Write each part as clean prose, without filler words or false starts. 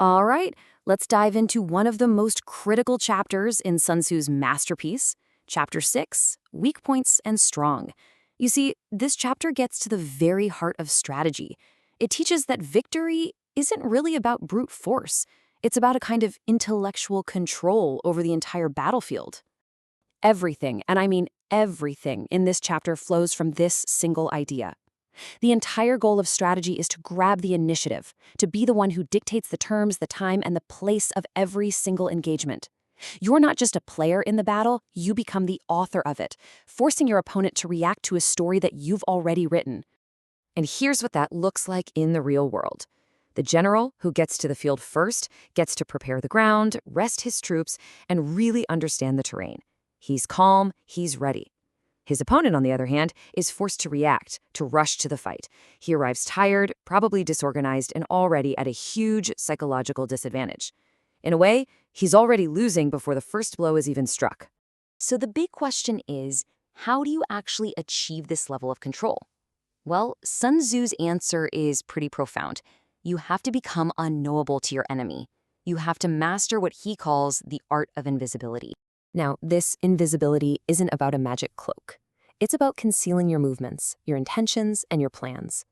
All right, let's dive into one of the most critical chapters in Sun Tzu's masterpiece, Chapter 6, Weak Points and Strong. You see, this chapter gets to the very heart of strategy. It teaches that victory isn't really about brute force. It's about a kind of intellectual control over the entire battlefield. Everything, and I mean everything, in this chapter flows from this single idea. The entire goal of strategy is to grab the initiative, to be the one who dictates the terms, the time, and the place of every single engagement. You're not just a player in the battle, you become the author of it, forcing your opponent to react to a story that you've already written. And here's what that looks like in the real world. The general, who gets to the field first, gets to prepare the ground, rest his troops, and really understand the terrain. He's calm, he's ready. His opponent, on the other hand, is forced to react, to rush to the fight. He arrives tired, probably disorganized, and already at a huge psychological disadvantage. In a way, he's already losing before the first blow is even struck. So the big question is, how do you actually achieve this level of control? Well, Sun Tzu's answer is pretty profound. You have to become unknowable to your enemy. You have to master what he calls the art of invisibility. Now, this invisibility isn't about a magic cloak. It's about concealing your movements, your intentions, and your plans.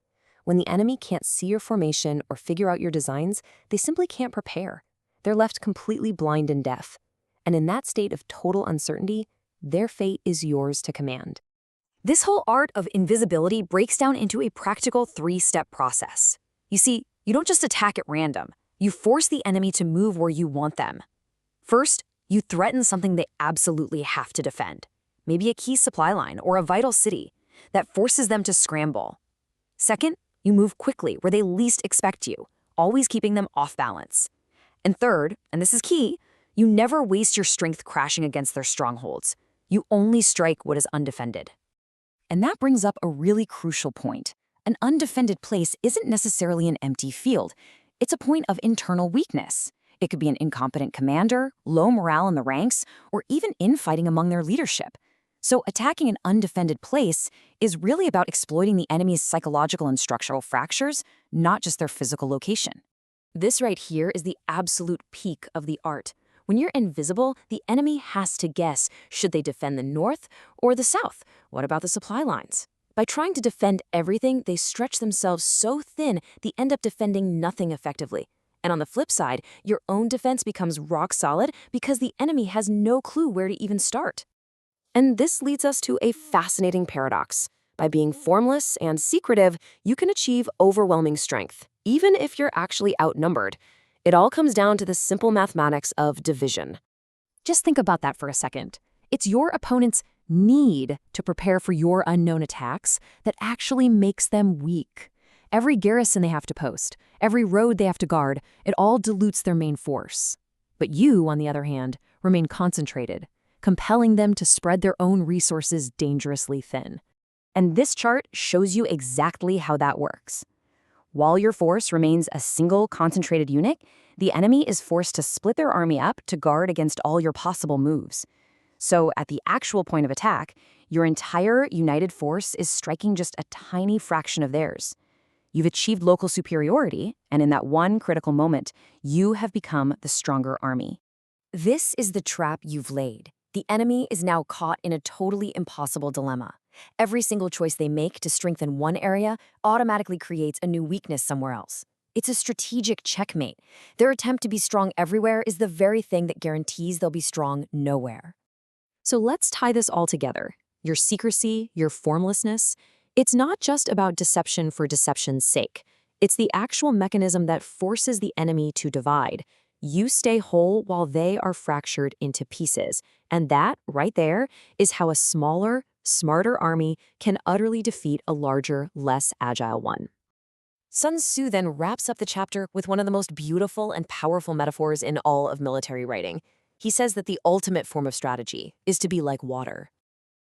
When the enemy can't see your formation or figure out your designs, they simply can't prepare. They're left completely blind and deaf. And in that state of total uncertainty, their fate is yours to command. This whole art of invisibility breaks down into a practical 3-step process. You see, you don't just attack at random. You force the enemy to move where you want them. First, you threaten something they absolutely have to defend. Maybe a key supply line or a vital city that forces them to scramble. Second, you move quickly where they least expect you, always keeping them off balance. And third, and this is key, you never waste your strength crashing against their strongholds. You only strike what is undefended. And that brings up a really crucial point. An undefended place isn't necessarily an empty field. It's a point of internal weakness. It could be an incompetent commander, low morale in the ranks, or even infighting among their leadership. So attacking an undefended place is really about exploiting the enemy's psychological and structural fractures, not just their physical location. This right here is the absolute peak of the art. When you're invisible, the enemy has to guess, should they defend the north or the south? What about the supply lines? By trying to defend everything, they stretch themselves so thin, they end up defending nothing effectively. And on the flip side, your own defense becomes rock solid because the enemy has no clue where to even start. And this leads us to a fascinating paradox. By being formless and secretive, you can achieve overwhelming strength, even if you're actually outnumbered. It all comes down to the simple mathematics of division. Just think about that for a second. It's your opponent's need to prepare for your unknown attacks that actually makes them weak. Every garrison they have to post, every road they have to guard, it all dilutes their main force. But you, on the other hand, remain concentrated, compelling them to spread their own resources dangerously thin. And this chart shows you exactly how that works. While your force remains a single concentrated unit, the enemy is forced to split their army up to guard against all your possible moves. So at the actual point of attack, your entire united force is striking just a tiny fraction of theirs. You've achieved local superiority, and in that one critical moment, you have become the stronger army. This is the trap you've laid. The enemy is now caught in a totally impossible dilemma. Every single choice they make to strengthen one area automatically creates a new weakness somewhere else. It's a strategic checkmate. Their attempt to be strong everywhere is the very thing that guarantees they'll be strong nowhere. So let's tie this all together. Your secrecy, your formlessness, it's not just about deception for deception's sake. It's the actual mechanism that forces the enemy to divide. You stay whole while they are fractured into pieces. And that, right there, is how a smaller, smarter army can utterly defeat a larger, less agile one. Sun Tzu then wraps up the chapter with one of the most beautiful and powerful metaphors in all of military writing. He says that the ultimate form of strategy is to be like water.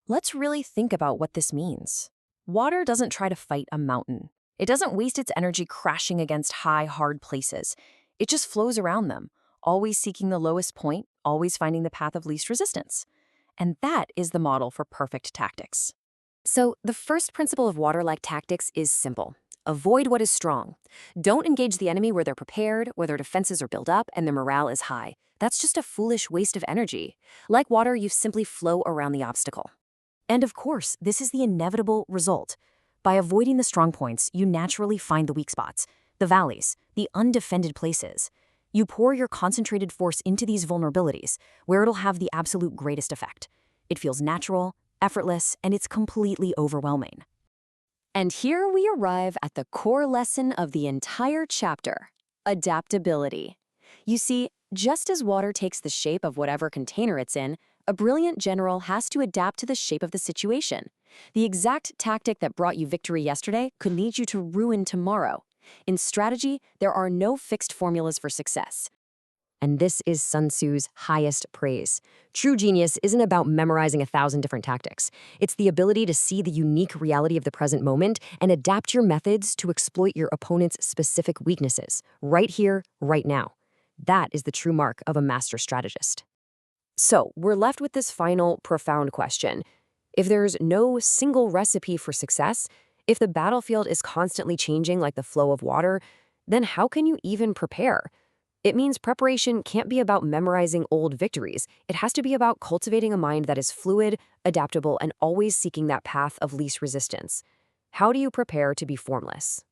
Let's really think about what this means. Water doesn't try to fight a mountain. It doesn't waste its energy crashing against high, hard places. It just flows around them, always seeking the lowest point, always finding the path of least resistance. And that is the model for perfect tactics. So the first principle of water-like tactics is simple. Avoid what is strong. Don't engage the enemy where they're prepared, where their defenses are built up, and their morale is high. That's just a foolish waste of energy. Like water, you simply flow around the obstacle. And of course, this is the inevitable result. By avoiding the strong points, you naturally find the weak spots, the valleys, the undefended places. You pour your concentrated force into these vulnerabilities, where it'll have the absolute greatest effect. It feels natural, effortless, and it's completely overwhelming. And here we arrive at the core lesson of the entire chapter: adaptability. You see, just as water takes the shape of whatever container it's in, a brilliant general has to adapt to the shape of the situation. The exact tactic that brought you victory yesterday could lead you to ruin tomorrow. In strategy, there are no fixed formulas for success. And this is Sun Tzu's highest praise. True genius isn't about memorizing 1,000 different tactics. It's the ability to see the unique reality of the present moment and adapt your methods to exploit your opponent's specific weaknesses, right here, right now. That is the true mark of a master strategist. So, we're left with this final, profound question. If there's no single recipe for success, if the battlefield is constantly changing like the flow of water, then how can you even prepare? It means preparation can't be about memorizing old victories. It has to be about cultivating a mind that is fluid, adaptable, and always seeking that path of least resistance. How do you prepare to be formless?